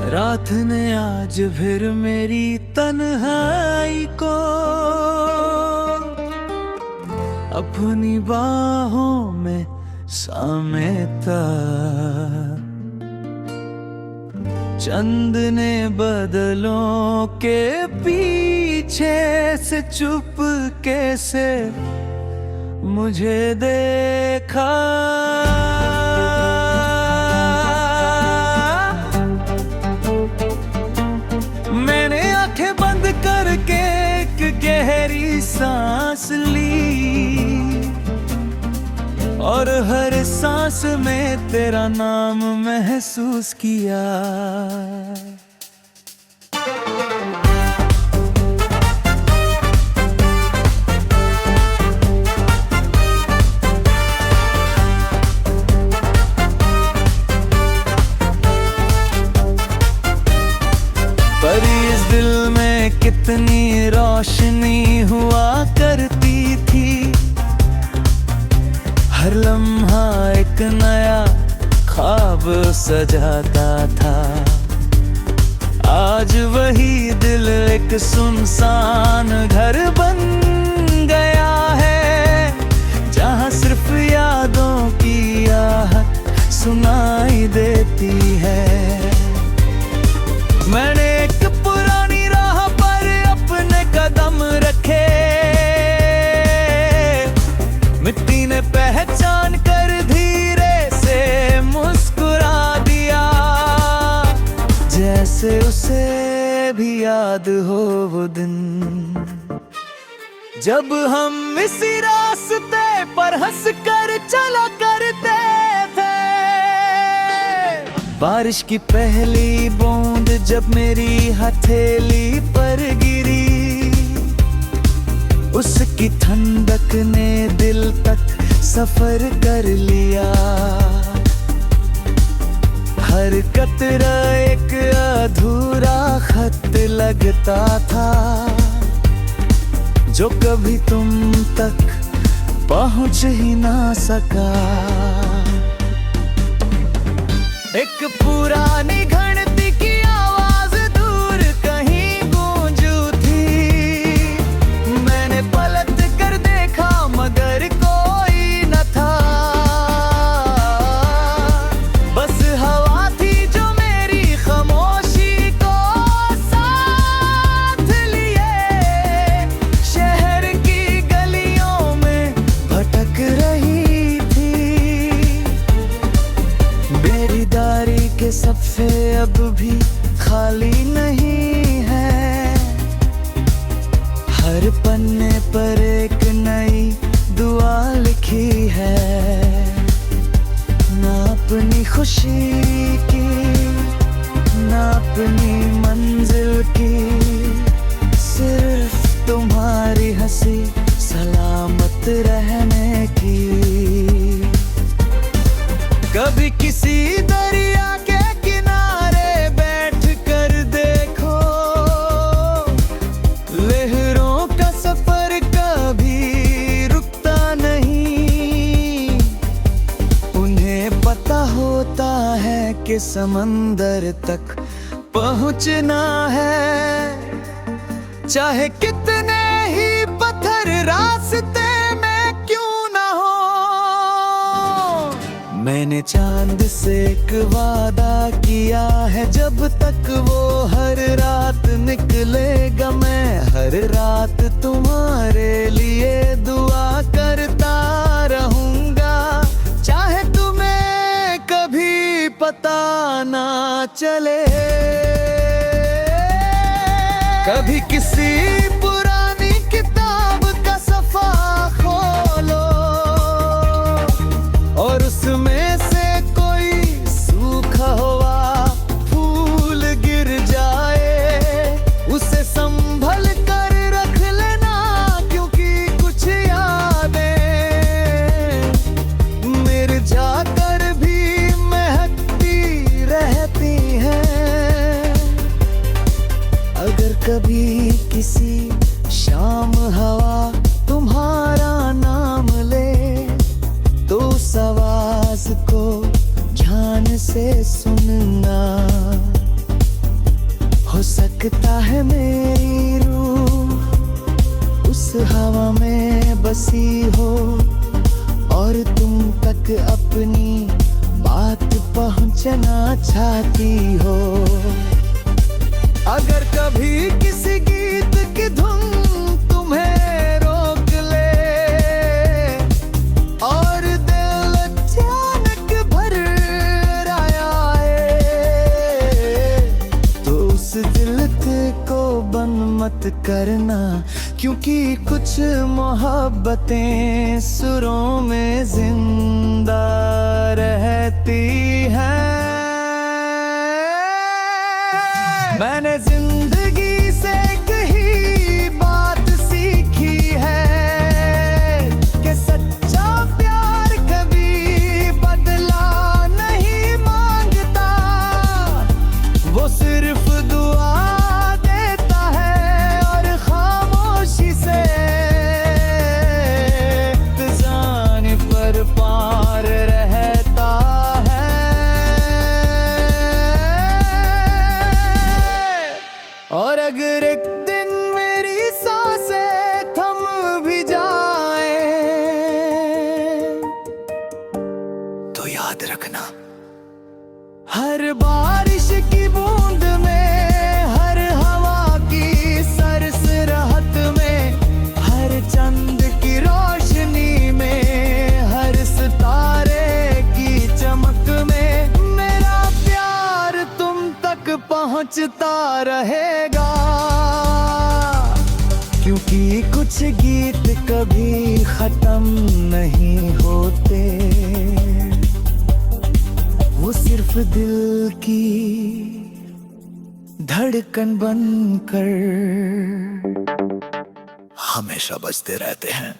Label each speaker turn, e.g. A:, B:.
A: रात ने आज फिर मेरी तन्हाई को अपनी बाहों में समेटा। चंद ने बदलों के पीछे से चुपके से मुझे देखा। मैंने आंखें बंद करके एक गहरी सांस ली और हर सांस में तेरा नाम महसूस किया। पर इस दिल में कितनी रोशनी हुआ करती थी। हर लम्हा एक नया ख्वाब सजाता था। आज वही दिल एक सुनसान घर बन गया है, जहाँ सिर्फ यादों की आहट सुनाई देती है। मैंने एक पुरानी राह पर अपने कदम रखे, मिट्टी ने पहचान कर धीरे से मुस्कुरा दिया। जैसे उसे भी याद हो वो दिन जब हम इसी रास्ते पर हंस कर चला करते थे। बारिश की पहली बूंद जब मेरी हथेली पर गिरी, उसकी ठंडक ने दिल तक सफर कर लिया। हर कतरा एक अधूरा खत लगता था, जो कभी तुम तक पहुंच ही ना सका। एक पुरानी घंटी की आवाज दूर कहीं गूंजू थी। मैंने पलट कर देखा मगर कोई न था। बस हवा थी जो मेरी खामोशी को साथ लिए शहर की गलियों में भटक रही थी। मेरी दारी के सफ़े अब भी खाली नहीं है। हर पन्ने पर एक नई दुआ लिखी है। ना अपनी खुशी की, ना अपनी मंजिल की, सिर्फ तुम्हारी हंसी सलामत रहने की। कभी किसी दरिया के किनारे बैठ कर देखो, लहरों का सफर कभी रुकता नहीं। उन्हें पता होता है कि समंदर तक पहुंचना है, चाहे कितने ही पत्थर रास्ते में क्यों ना हो। मैंने चांद से एक वादा किया है, जब तक वो हर रात निकलेगा मैं हर रात तुम्हारे लिए दुआ करता रहूंगा। चाहे तुम्हें कभी पता ना चले, कभी किसी पुरानी किताब का सफा खोलो और उसमें से कोई सूखा हुआ फूल गिर जाए, उसे संभल कर रख लेना, क्योंकि कुछ यादें मेरे जाकर भी महकती रहती हैं। अगर कभी किसी लगता है मेरी रूह उस हवा में बसी हो, और तुम तक अपनी बात पहुंचना चाहती हो। अगर कभी किसी गीत की धुन तुम्हें रोक ले और दिल अचानक भर आए, तो उस दिल को बंद मत करना, क्योंकि कुछ मोहब्बतें सुरों में जिंदा रहती हैं। मैंने जिंदगी से कही बात सीखी है कि सच्चा प्यार कभी बदला नहीं मांगता, वो सिर्फ दुआ देता है और खामोशी से जान पर पार रहता है। और अगर एक दिन मेरी सांसें थम भी जाए, तो याद रखना हर बारिश की बूंद में, हर हवा की सरसराहट में, हर चंद की रोशनी में, हर सितारे की चमक में मेरा प्यार तुम तक पहुंचता रहेगा। क्योंकि कुछ गीत कभी खत्म नहीं होते, वो सिर्फ दिल की धड़कन बनकर हमेशा बजते रहते हैं।